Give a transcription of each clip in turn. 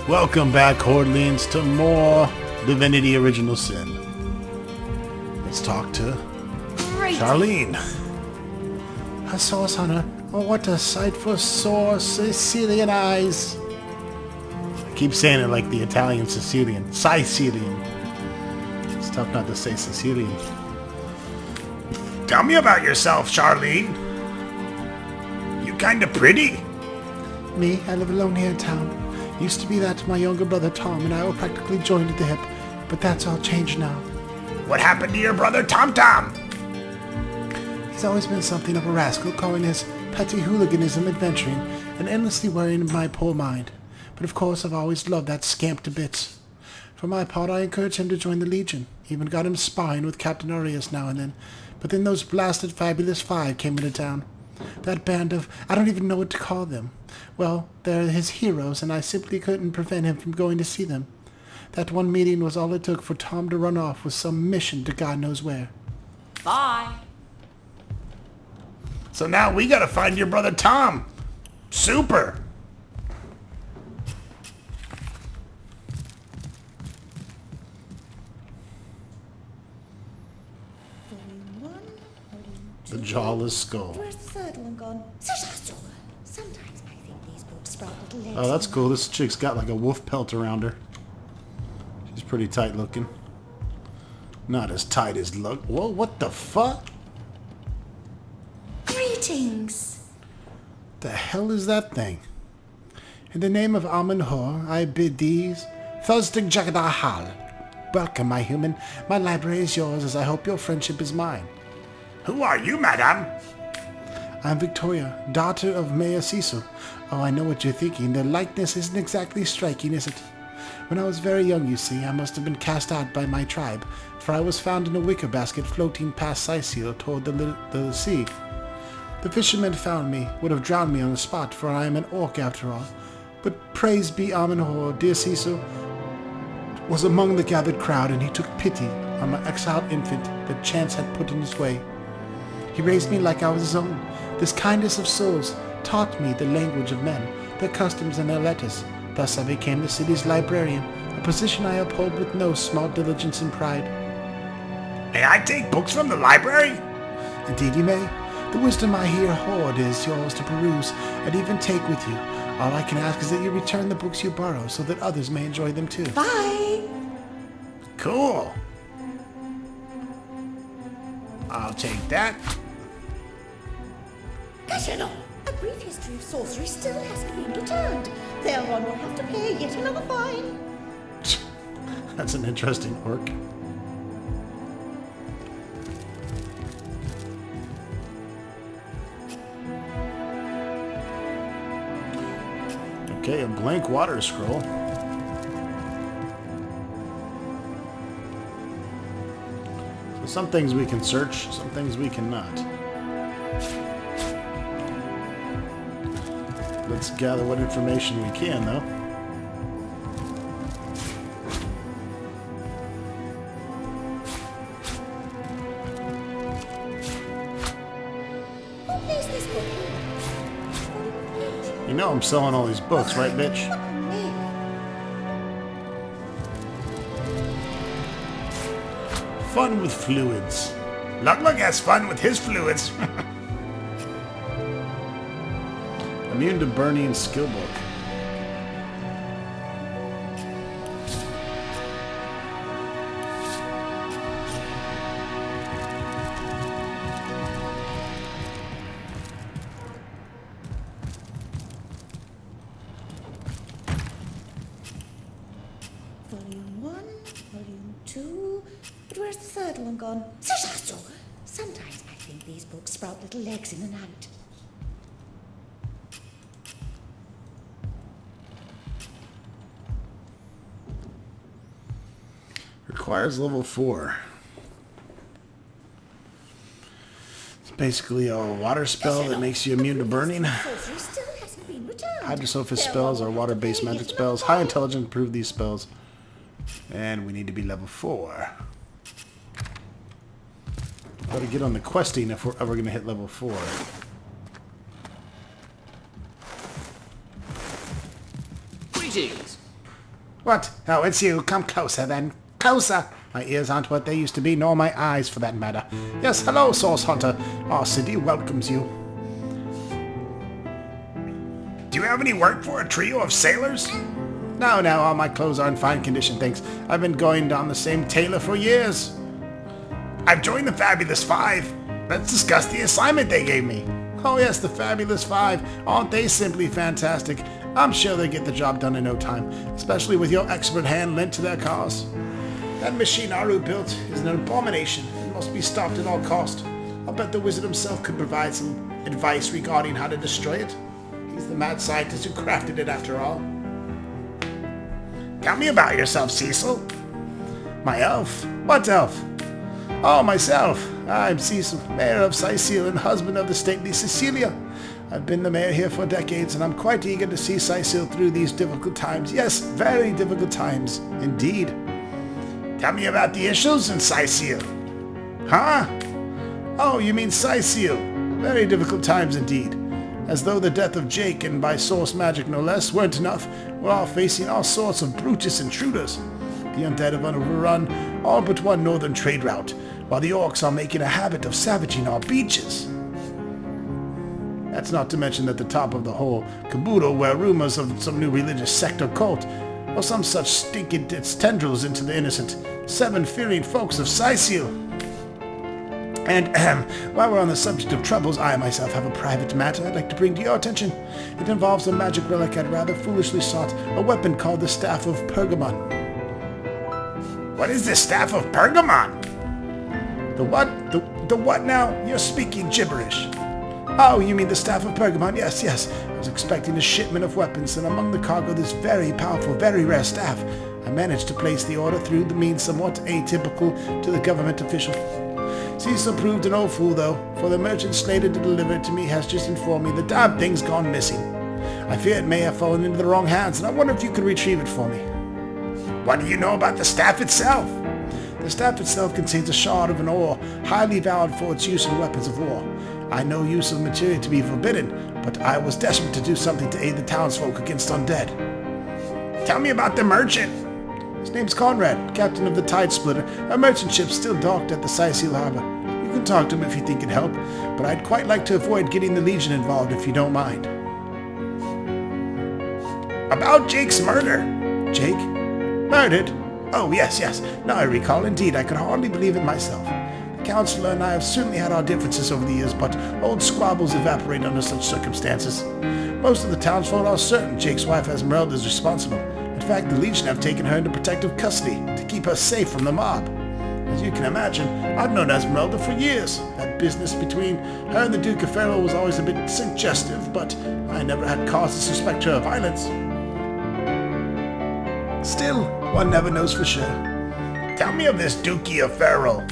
Welcome back, Hordlings, to more Divinity Original Sin. Let's talk to Charlene. A source hunter. Oh, what a sight for sore Sicilian eyes. I keep saying it like the Italian Sicilian. Sicilian. It's tough not to say Sicilian. Tell me about yourself, Charlene. You kinda pretty. Me, I live alone here in town. Used to be that my younger brother Tom and I were practically joined at the hip, but that's all changed now. What happened to your brother Tom Tom? He's always been something of a rascal, calling his petty hooliganism adventuring and endlessly worrying my poor mind. But of course I've always loved that scamp to bits. For my part, I encouraged him to join the Legion, even got him sparring with Captain Arias now and then. But then those blasted Fabulous Five came into town. That band of, I don't even know what to call them. Well, they're his heroes, and I simply couldn't prevent him from going to see them. That one meeting was all it took for Tom to run off with some mission to God knows where. Bye. So now we gotta find your brother Tom. Super. The jawless skull. Where's the third one gone? Sometimes I think these books sprout little legs. Oh, that's cool. This chick's got like a wolf pelt around her. She's pretty tight looking. Not as tight as look. Whoa, what the fuck? Greetings. The hell is that thing? In the name of Amun-Hor, I bid these Thusdig Jagadahal. Welcome, my human. My library is yours, as I hope your friendship is mine. Who are you, madame? I'm Victoria, daughter of Mayor Cecil. Oh, I know what you're thinking. The likeness isn't exactly striking, is it? When I was very young, you see, I must have been cast out by my tribe, for I was found in a wicker basket floating past Sicil toward the sea. The fishermen found me, would have drowned me on the spot, for I am an orc after all. But praise be Amun-Hor, dear Cecil was among the gathered crowd, and he took pity on my exiled infant that chance had put in his way. He raised me like I was his own. This kindest of souls taught me the language of men, their customs and their letters. Thus I became the city's librarian, a position I uphold with no small diligence and pride. May I take books from the library? Indeed you may. The wisdom I here hoard is yours to peruse, and even take with you. All I can ask is that you return the books you borrow, so that others may enjoy them too. Bye. Cool. I'll take that. A brief history of sorcery still hasn't been returned. Thereon will have to pay yet another fine. That's an interesting orc. Okay, a blank water scroll. So some things we can search, some things we cannot. Let's gather what information we can, though. Who plays this book? You know I'm selling all these books, right, bitch? Fun with fluids. Lug has fun with his fluids. Immune to burning skill book. Volume 1, Volume 2. But where's the third one gone? Sometimes I think these books sprout little legs in the night. Requires level 4. It's basically a water spell that makes you immune to burning. Sorcery still hasn't been returned. Hydrosophist spells are water-based magic spells. High intelligence improve these spells. And we need to be level 4. Gotta get on the questing if we're ever gonna hit level 4. Greetings. What? Oh, it's you. Come closer, then. Closer! My ears aren't what they used to be, nor my eyes, for that matter. Yes, hello, Source Hunter. Our city welcomes you. Do you have any work for a trio of sailors? No, all my clothes are in fine condition, thanks. I've been going down the same tailor for years. I've joined the Fabulous Five. Let's discuss the assignment they gave me. Oh yes, the Fabulous Five. Aren't they simply fantastic? I'm sure they get the job done in no time, especially with your expert hand lent to their cause. That machine Aru built is an abomination and must be stopped at all cost. I'll bet the wizard himself could provide some advice regarding how to destroy it. He's the mad scientist who crafted it after all. Tell me about yourself, Cecil. My elf? What elf? Oh, myself. I'm Cecil, mayor of Sicil and husband of the stately Cecilia. I've been the mayor here for decades, and I'm quite eager to see Sicil through these difficult times. Yes, very difficult times, indeed. Tell me about the issues in Sicil. Huh? Oh, you mean Sicil. Very difficult times indeed. As though the death of Jake, and by source magic no less, weren't enough, we're all facing all sorts of brutish intruders. The undead have overrun all but one northern trade route, while the orcs are making a habit of savaging our beaches. That's not to mention at the top of the whole caboodle were rumors of some new religious sect or cult, or some such stinking its tendrils into the innocent, seven-fearing folks of Sicil. And while we're on the subject of troubles, I myself have a private matter I'd like to bring to your attention. It involves a magic relic I'd rather foolishly sought, a weapon called the Staff of Pergamon. What is the Staff of Pergamon? The what? The what now? You're speaking gibberish. Oh, you mean the Staff of Pergamon? Yes. I was expecting a shipment of weapons, and among the cargo this very powerful, very rare staff. I managed to place the order through the means somewhat atypical to the government official. Cecil proved an old fool, though, for the merchant slated to deliver it to me has just informed me the damn thing's gone missing. I fear it may have fallen into the wrong hands, and I wonder if you could retrieve it for me. What do you know about the staff itself? The staff itself contains a shard of an ore, highly valued for its use in weapons of war. I know use of material to be forbidden, but I was desperate to do something to aid the townsfolk against undead. Tell me about the merchant. His name's Conrad, captain of the Tide Splitter, a merchant ship still docked at the Sicil harbor. You can talk to him if you think it'd help, but I'd quite like to avoid getting the Legion involved if you don't mind. About Jake's murder. Jake? Murdered? Oh, yes. Now I recall. Indeed, I could hardly believe it myself. The counselor and I have certainly had our differences over the years, but old squabbles evaporate under such circumstances. Most of the townsfolk are certain Jake's wife Esmeralda is responsible. In fact, the Legion have taken her into protective custody to keep her safe from the mob. As you can imagine, I've known Esmeralda for years. That business between her and the Duke of Ferrol was always a bit suggestive, but I never had cause to suspect her of violence. Still, one never knows for sure. Tell me of this Duke of Ferrol.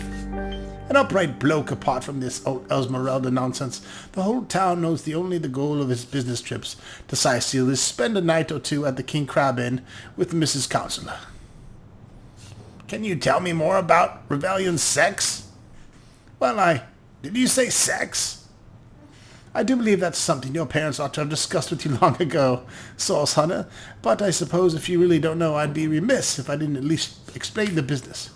An upright bloke apart from this old Esmeralda nonsense. The whole town knows the goal of his business trips to Sicil is spend a night or two at the King Crab Inn with Mrs. Counselor. Can you tell me more about Rebellion's sex? Well, did you say sex? I do believe that's something your parents ought to have discussed with you long ago, Source Hunter, but I suppose if you really don't know, I'd be remiss if I didn't at least explain the business.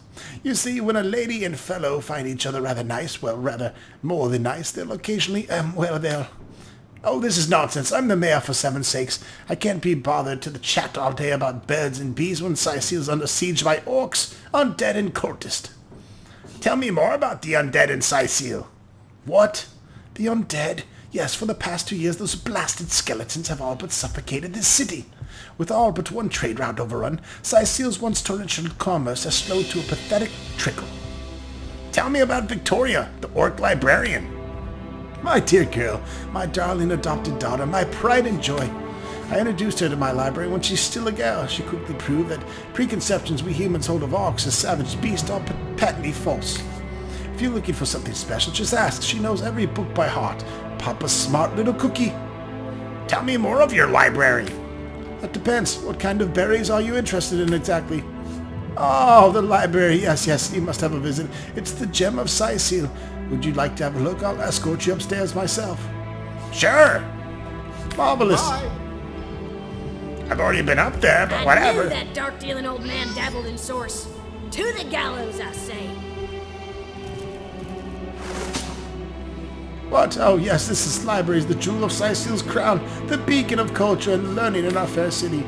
You see, when a lady and fellow find each other rather nice, well, rather more than nice, they'll occasionally, Oh, this is nonsense. I'm the mayor for 7 sakes. I can't be bothered to chat all day about birds and bees when Sicil's under siege by orcs, undead and cultists. Tell me more about the undead in Sicil. What? The undead? Yes, for the past 2 years those blasted skeletons have all but suffocated this city. With all but one trade route overrun, Sicil's once torrential commerce has slowed to a pathetic trickle. Tell me about Victoria, the orc librarian. My dear girl, my darling adopted daughter, my pride and joy. I introduced her to my library when she's still a gal. She quickly proved that preconceptions we humans hold of orcs as savage beasts are patently false. If you're looking for something special, just ask. She knows every book by heart. Papa's smart little cookie. Tell me more of your library. That depends. What kind of berries are you interested in exactly? Oh, the library. Yes, you must have a visit. It's the gem of Sicil. Would you like to have a look? I'll escort you upstairs myself. Sure. Marvelous. Bye. I've already been up there, but I whatever. knew that dark-dealing old man dabbled in source. To the gallows, I say. What? Oh, yes, this library is the jewel of Sicil's crown, the beacon of culture and learning in our fair city.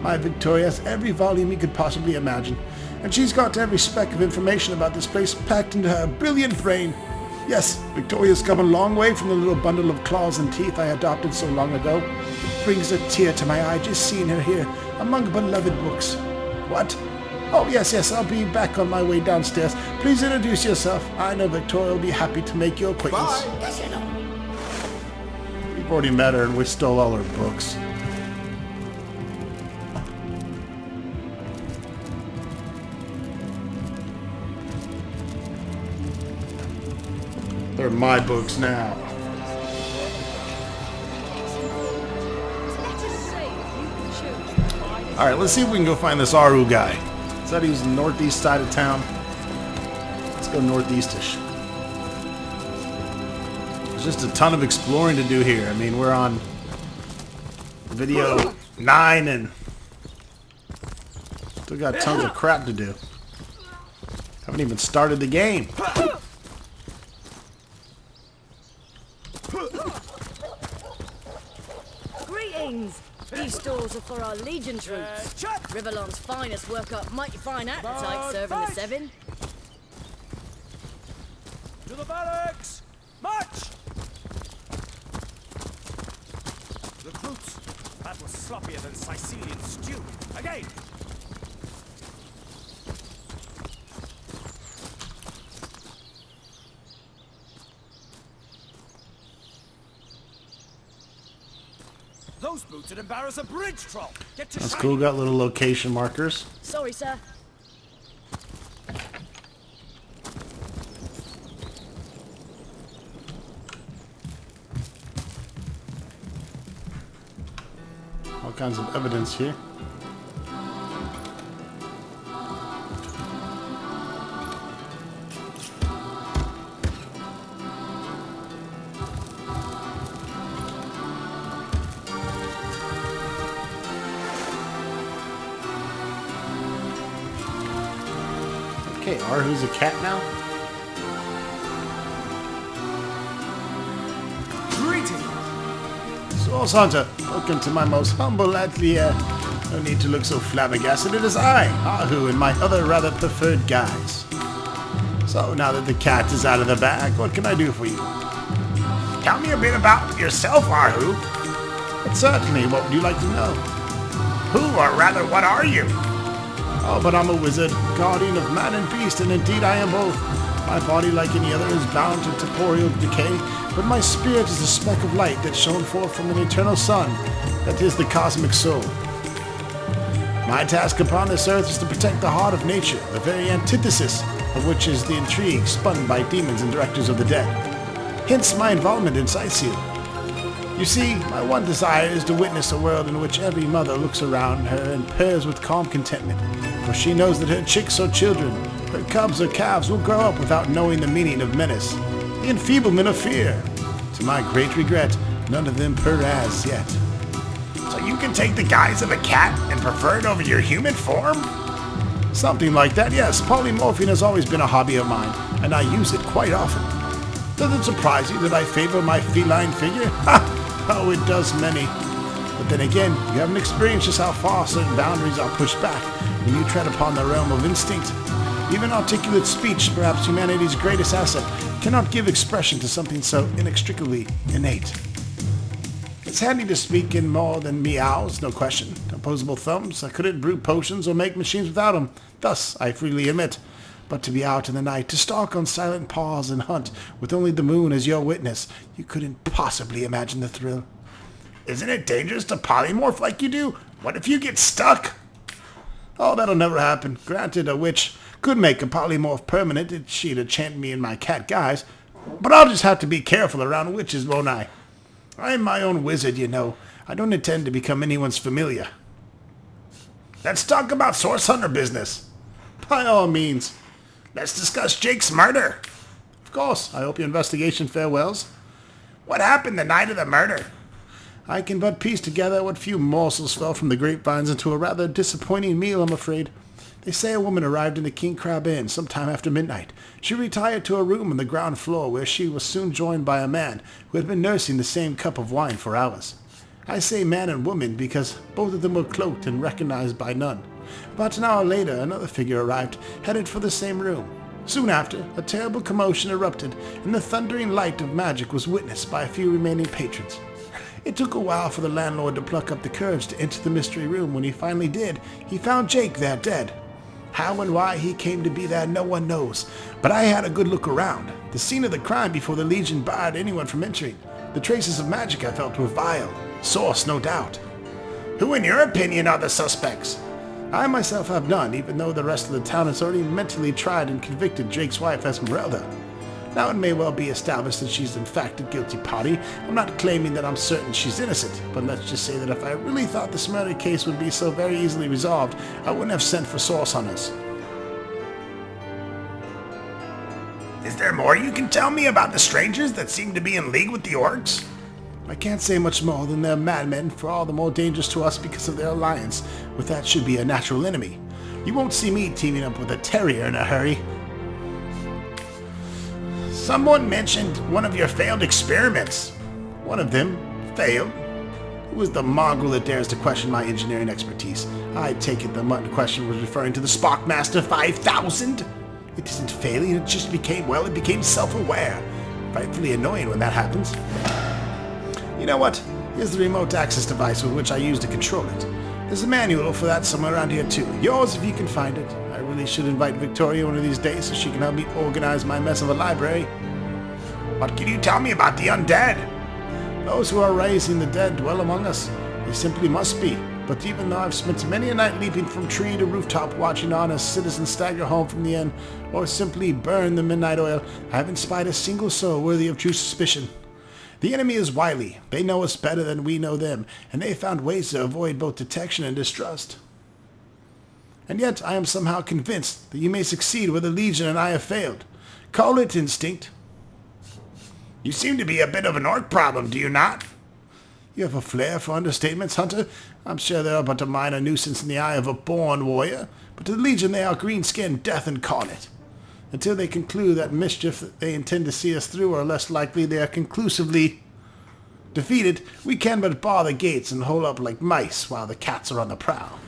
My Victoria has every volume you could possibly imagine, and she's got every speck of information about this place packed into her brilliant brain. Yes, Victoria's come a long way from the little bundle of claws and teeth I adopted so long ago. It brings a tear to my eye just seeing her here, among beloved books. What? Oh, yes, I'll be back on my way downstairs. Please introduce yourself. I know Victoria will be happy to make your acquaintance. We've already met her and we stole all her books. They're my books now. Alright, let's see if we can go find this Aru guy. Said he was in the northeast side of town. Let's go northeastish. There's just a ton of exploring to do here. I mean, we're on video 9 and still got tons of crap to do. Haven't even started the game. Greetings! These stores are for our Legion troops. Riverlong's finest work up mighty fine appetite serving the 7. To the barracks! March! Recruits, that was sloppier than Sicilian stew. Again! Those boots would embarrass a bridge troll. Get to That's shine. cool, got little location markers. Sorry, sir. All kinds of evidence here. Okay, Arhu's a cat now? Greetings! Source Hunter, welcome to my most humble atelier. No need to look so flabbergasted. It is I, Arhu, and my other rather preferred guys. So now that the cat is out of the bag, what can I do for you? Tell me a bit about yourself, Arhu. But certainly, what would you like to know? Who, or rather, what are you? Oh, but I'm a wizard, guardian of man and beast, and indeed I am both. My body, like any other, is bound to temporal decay, but my spirit is a speck of light that shone forth from an eternal sun, that is the cosmic soul. My task upon this earth is to protect the heart of nature, the very antithesis of which is the intrigue spun by demons and directors of the dead. Hence my involvement in Sicil. You see, my one desire is to witness a world in which every mother looks around her and purrs with calm contentment, for she knows that her chicks or children, her cubs or calves will grow up without knowing the meaning of menace, the enfeeblement of fear. To my great regret, none of them purr as yet. So you can take the guise of a cat and prefer it over your human form? Something like that, yes. Polymorphing has always been a hobby of mine, and I use it quite often. Does it surprise you that I favor my feline figure? Ha! Oh, it does many. But then again, you haven't experienced just how far certain boundaries are pushed back when you tread upon the realm of instinct. Even articulate speech, perhaps humanity's greatest asset, cannot give expression to something so inextricably innate. It's handy to speak in more than meows, no question. Opposable thumbs, I couldn't brew potions or make machines without them. Thus, I freely admit. But to be out in the night, to stalk on silent paws and hunt, with only the moon as your witness, you couldn't possibly imagine the thrill. Isn't it dangerous to polymorph like you do? What if you get stuck? Oh, that'll never happen. Granted, a witch could make a polymorph permanent if she'd enchant me in my cat guise, but I'll just have to be careful around witches, won't I? I'm my own wizard, you know. I don't intend to become anyone's familiar. Let's talk about Source Hunter business. By all means. Let's discuss Jake's murder. Of course. I hope your investigation farewells. What happened the night of the murder? I can but piece together what few morsels fell from the grapevines into a rather disappointing meal, I'm afraid. They say a woman arrived in the King Crab Inn sometime after midnight. She retired to a room on the ground floor where she was soon joined by a man who had been nursing the same cup of wine for hours. I say man and woman because both of them were cloaked and recognized by none. About an hour later, another figure arrived, headed for the same room. Soon after, a terrible commotion erupted, and the thundering light of magic was witnessed by a few remaining patrons. It took a while for the landlord to pluck up the courage to enter the mystery room. When he finally did, he found Jake there dead. How and why he came to be there, no one knows, but I had a good look around. The scene of the crime before the Legion barred anyone from entering. The traces of magic I felt were vile. Source, no doubt. Who, in your opinion, are the suspects? I myself have none, even though the rest of the town has already mentally tried and convicted Jake's wife, Esmeralda. Now it may well be established that she's in fact a guilty party. I'm not claiming that I'm certain she's innocent, but let's just say that if I really thought this murder case would be so very easily resolved, I wouldn't have sent for source hunters. Is there more you can tell me about the strangers that seem to be in league with the orcs? I can't say much more than they're madmen, for all the more dangerous to us because of their alliance with that should be a natural enemy. You won't see me teaming up with a terrier in a hurry. Someone mentioned one of your failed experiments. One of them failed? Who is the mongrel that dares to question my engineering expertise? I take it the mutton question was referring to the Sparkmaster 5000? It isn't failing, it just became self-aware. Frightfully annoying when that happens. You know what? Here's the remote access device with which I use to control it. There's a manual for that somewhere around here too. Yours if you can find it. I really should invite Victoria one of these days so she can help me organize my mess of a library. What can you tell me about the undead? Those who are raising the dead dwell among us. They simply must be. But even though I've spent many a night leaping from tree to rooftop watching on as citizens stagger home from the inn, or simply burn the midnight oil, I haven't spied a single soul worthy of true suspicion. The enemy is wily. They know us better than we know them, and they found ways to avoid both detection and distrust. And yet I am somehow convinced that you may succeed where the Legion and I have failed. Call it instinct. You seem to be a bit of an orc problem, do you not? You have a flair for understatements, Hunter. I'm sure they are but a minor nuisance in the eye of a born warrior, but to the Legion they are green-skinned death incarnate. Until they conclude that mischief that they intend to see us through, or less likely they are conclusively defeated, we can but bar the gates and hole up like mice while the cats are on the prowl.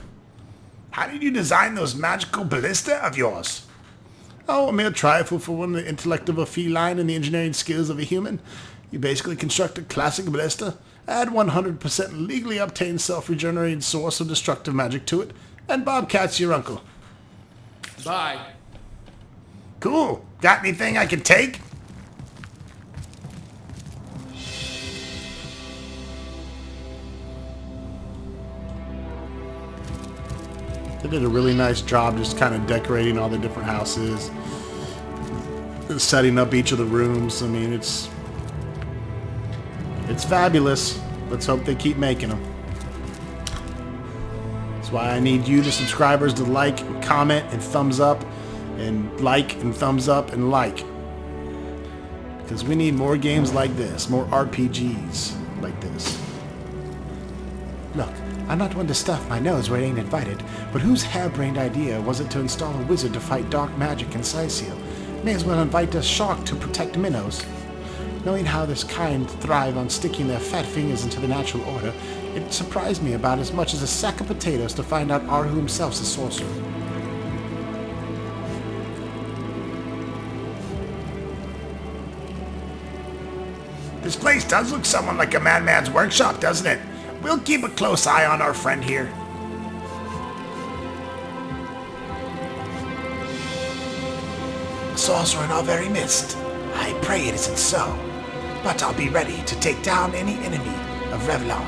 How did you design those magical ballista of yours? Oh, a mere trifle for one, the intellect of a feline and the engineering skills of a human. You basically construct a classic ballista, add 100% legally obtained self-regenerating source of destructive magic to it, and Bobcat's your uncle. Bye. Cool. Got anything I can take? They did a really nice job just kind of decorating all the different houses, setting up each of the rooms. I mean, it's fabulous. Let's hope they keep making them. That's why I need you, the subscribers, to like, and comment, and thumbs up, and like, and thumbs up, and like. Because we need more games like this, more RPGs like this. Look, I'm not one to stuff my nose where it ain't invited, but whose harebrained idea was it to install a wizard to fight dark magic in Sicil? May as well invite a shark to protect minnows. Knowing how this kind thrive on sticking their fat fingers into the natural order, it surprised me about as much as a sack of potatoes to find out Arhu himself's a sorcerer. This place does look somewhat like a madman's workshop, doesn't it? We'll keep a close eye on our friend here. A sorcerer in our very midst. I pray it isn't so. But I'll be ready to take down any enemy of Revlon.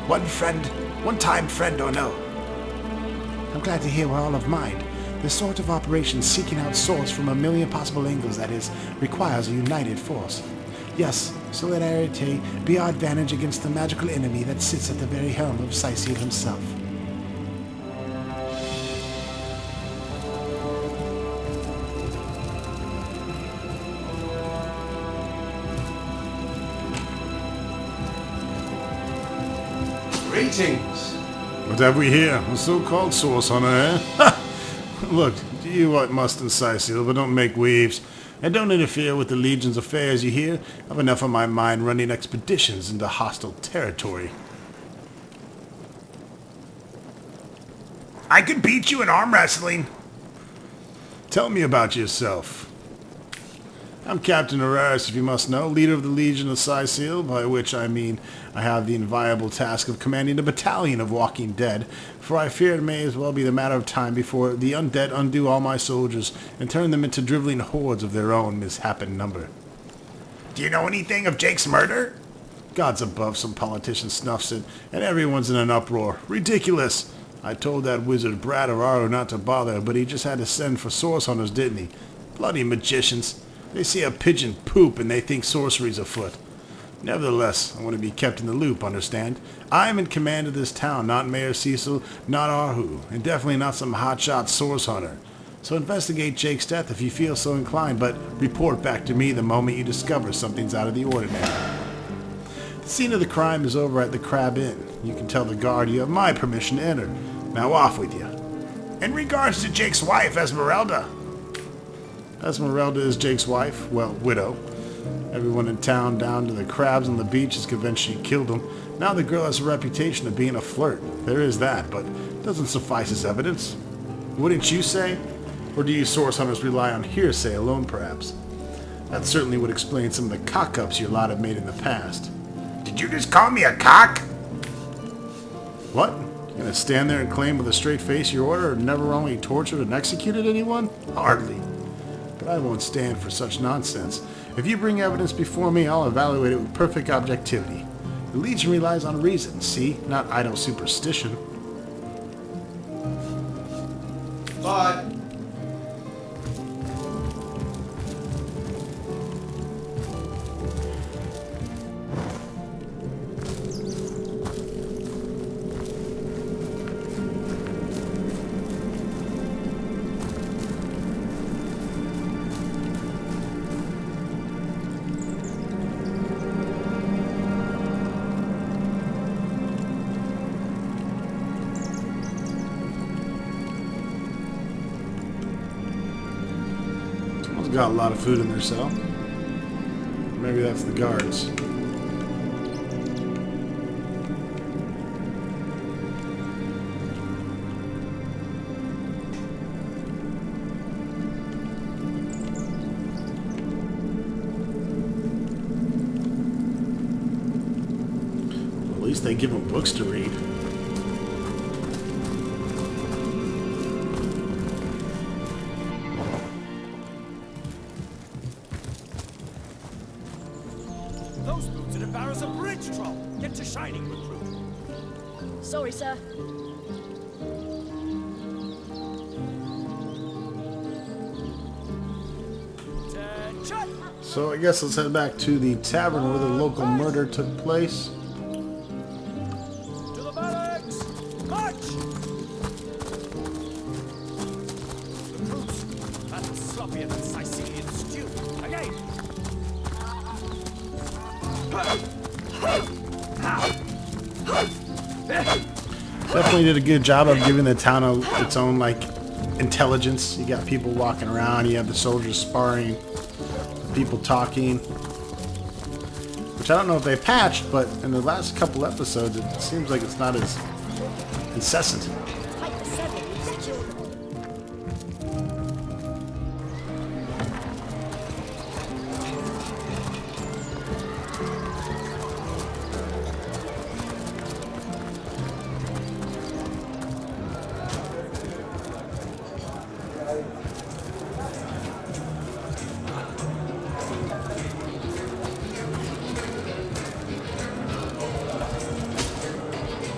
One-time friend or no. I'm glad to hear we're all of mind. This sort of operation seeking out source from a million possible angles, that is, requires a united force. Yes, solidarity be our advantage against the magical enemy that sits at the very helm of Sicil himself. Greetings. What have we here? A so-called source hunter, eh? Look, do you what must incise you, but don't make waves. And don't interfere with the Legion's affairs, you hear? I've enough on my mind running expeditions into hostile territory. I could beat you in arm wrestling. Tell me about yourself. I'm Captain Araris, if you must know, leader of the Legion of Sicil, by which I mean I have the inviolable task of commanding a battalion of walking dead, for I fear it may as well be the matter of time before the undead undo all my soldiers and turn them into driveling hordes of their own mishappen number. Do you know anything of Jake's murder? Gods above, some politician snuffs it, and everyone's in an uproar. Ridiculous! I told that wizard Brad of Aro not to bother, but he just had to send for source hunters, didn't he? Bloody magicians. They see a pigeon poop and they think sorcery's afoot. Nevertheless, I want to be kept in the loop, understand? I am in command of this town, not Mayor Cecil, not Arhu, and definitely not some hotshot source hunter. So investigate Jake's death if you feel so inclined, but report back to me the moment you discover something's out of the ordinary. The scene of the crime is over at the Crab Inn. You can tell the guard you have my permission to enter. Now off with you. In regards to Jake's wife, Esmeralda. Esmeralda is Jake's wife, well, widow. Everyone in town down to the crabs on the beach is convinced she killed him. Now the girl has a reputation of being a flirt. There is that, but doesn't suffice as evidence. Wouldn't you say? Or do you source hunters rely on hearsay alone, perhaps? That certainly would explain some of the cock-ups your lot have made in the past. Did you just call me a cock? What? You gonna stand there and claim with a straight face your order never wrongly tortured and executed anyone? Hardly. But I won't stand for such nonsense. If you bring evidence before me, I'll evaluate it with perfect objectivity. The Legion relies on reason, see? Not idle superstition. Bye. Got a lot of food in their cell. Maybe that's the guards. Well, at least they give them books to read. Those boots at a barrel's a bridge troll. Get to shining, recruit. Sorry, sir. Attention! So I guess let's head back to the tavern where the local murder took place. To the barracks! March! Recruits, that was sloppier than Sicilian stew. Again! Definitely did a good job of giving the town its own, like, intelligence. You got people walking around, you have the soldiers sparring, people talking. Which I don't know if they patched, but in the last couple episodes, it seems like it's not as incessant. Fight the seven, set your...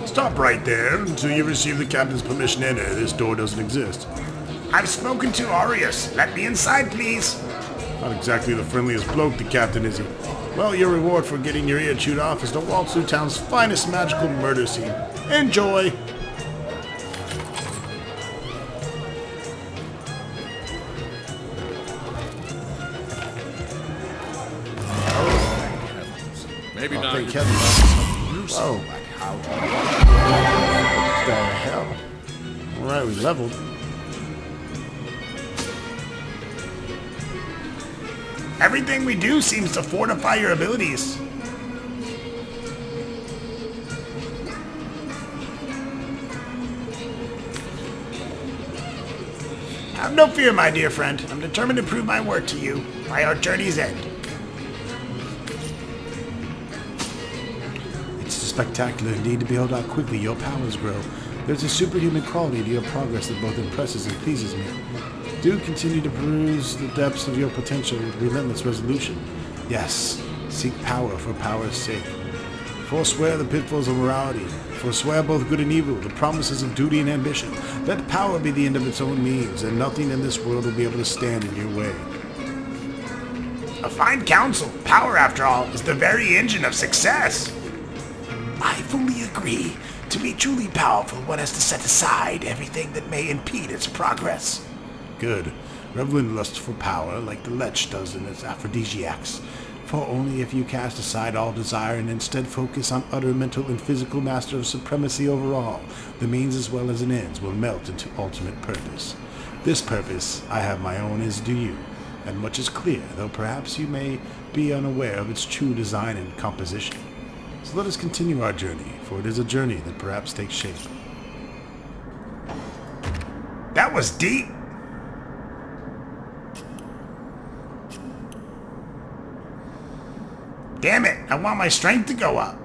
Stop right there until you receive the captain's permission to enter. This door doesn't exist. I've spoken to Aureus. Let me inside, please. Not exactly the friendliest bloke, the captain, is he? Well, your reward for getting your ear chewed off is to waltz through town's finest magical murder scene. Enjoy! Maybe Oh, not. thank heaven. Oh, What the hell? Alright, we leveled. Everything we do seems to fortify your abilities. Have no fear, my dear friend. I'm determined to prove my worth to you by our journey's end. It's spectacular indeed to behold how quickly your powers grow. There's a superhuman quality to your progress that both impresses and pleases me. Do continue to peruse the depths of your potential with relentless resolution. Yes, seek power for power's sake. Forswear the pitfalls of morality. Forswear both good and evil, the promises of duty and ambition. Let power be the end of its own means, and nothing in this world will be able to stand in your way. A fine counsel. Power, after all, is the very engine of success. I fully agree. To be truly powerful, one has to set aside everything that may impede its progress. Good. Revel in lust for power, like the lech does in its aphrodisiacs. For only if you cast aside all desire and instead focus on utter mental and physical mastery of supremacy over all, the means as well as an ends will melt into ultimate purpose. This purpose, I have my own, as do you, and much is clear, though perhaps you may be unaware of its true design and composition. So let us continue our journey, for it is a journey that perhaps takes shape. That was deep. Damn it, I want my strength to go up.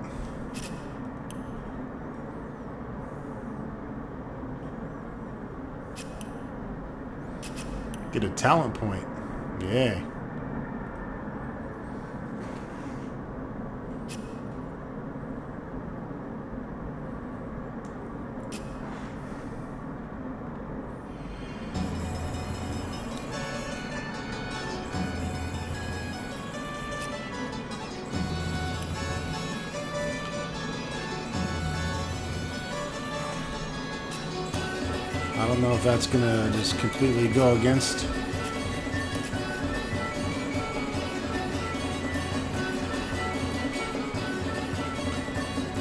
Get a talent point. Yeah. I don't know if that's gonna just completely go against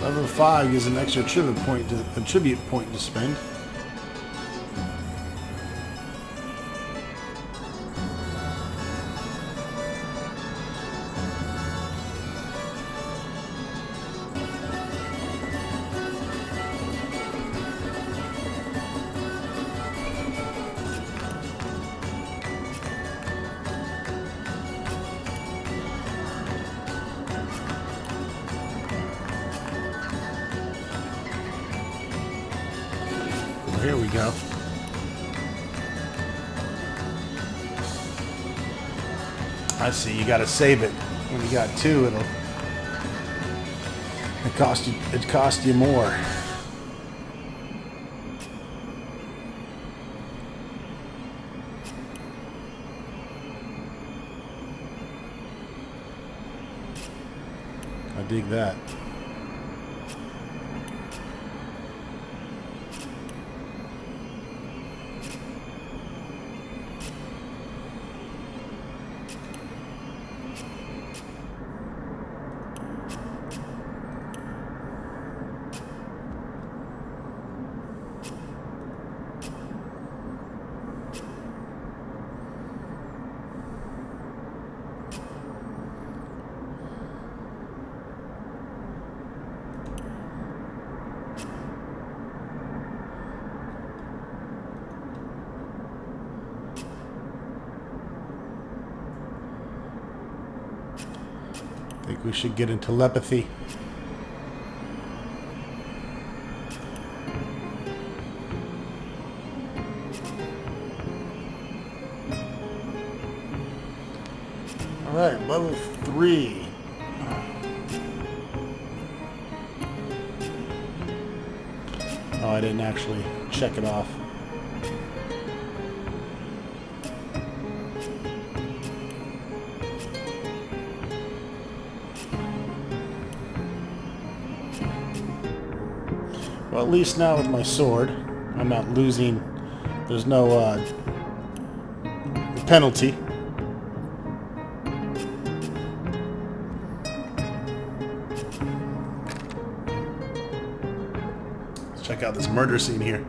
level 5 gives an extra tribute point to spend. Here we go. I see, you gotta save it. When you got 2, it cost you more. I dig that. I think we should get into telepathy. Alright, level 3. Oh, I didn't actually check it off. Well, at least now with my sword, I'm not losing. There's no penalty. out this murder scene here.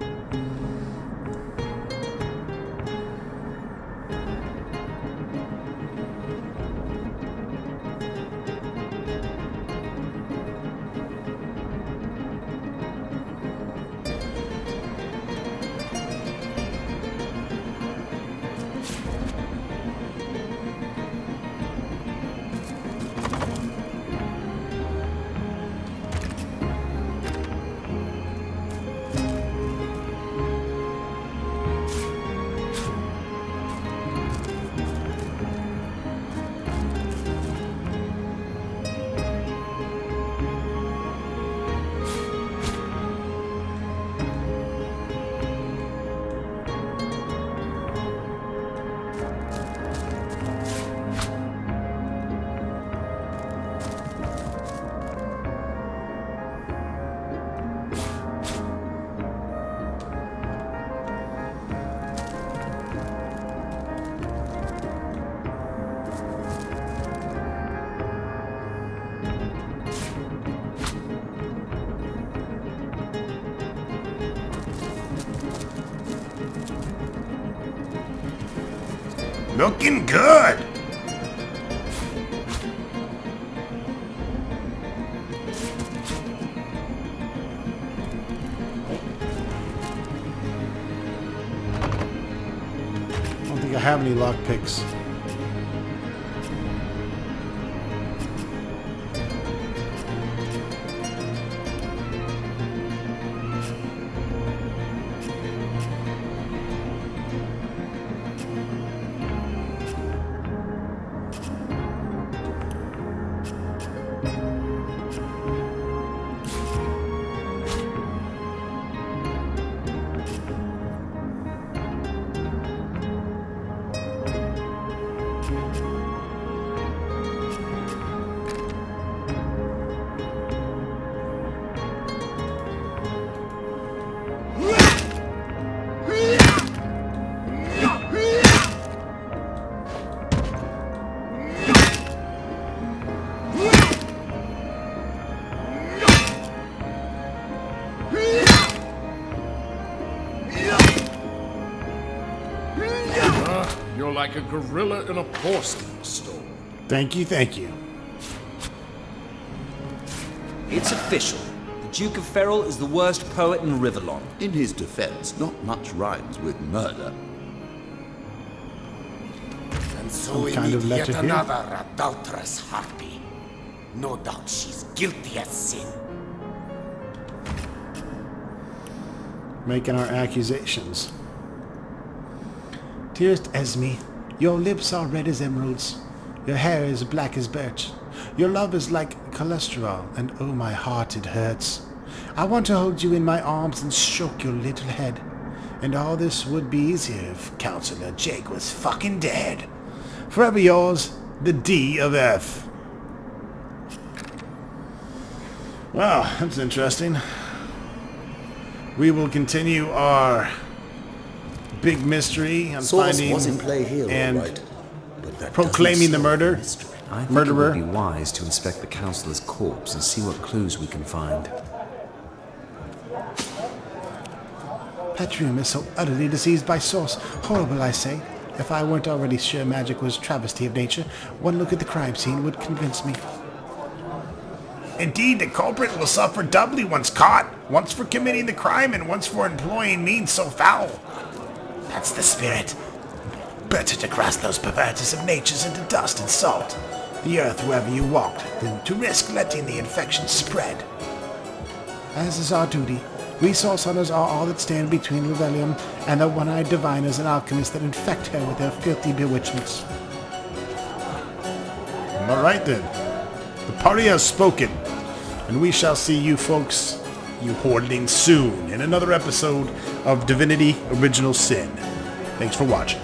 Looking good! I don't think I have any lockpicks. You're like a gorilla in a porcelain store. Thank you, thank you. It's official. The Duke of Ferrol is the worst poet in Rivellon. In his defense, not much rhymes with murder. And so Some we kind meet of yet letter here. another adulterous harpy. No doubt she's guilty as sin. Making our accusations. Dearest Esme, your lips are red as emeralds. Your hair is black as birch. Your love is like cholesterol, and oh, my heart, it hurts. I want to hold you in my arms and stroke your little head. And all this would be easier if Counselor Jake was fucking dead. Forever yours, the D of F. Wow, that's interesting. We will continue our big mystery on Source finding was in play here, and all right. But that proclaiming the doesn't solve murder. mystery. I think Murderer. it would be wise to inspect the Counselor's corpse and see what clues we can find. Petrium is so utterly diseased by Source. Horrible, I say. If I weren't already sure magic was travesty of nature, one look at the crime scene would convince me. Indeed, the culprit will suffer doubly once caught, once for committing the crime and once for employing means so foul. That's the spirit. Better to grasp those perverters of natures into dust and salt, the earth wherever you walked, than to risk letting the infection spread. As is our duty, we Source Hunters are all that stand between Revellium and the one-eyed diviners and alchemists that infect her with their filthy bewitchments. All right then. The party has spoken, and we shall see you folks, you hordelings, soon in another episode of Divinity Original Sin. Thanks for watching.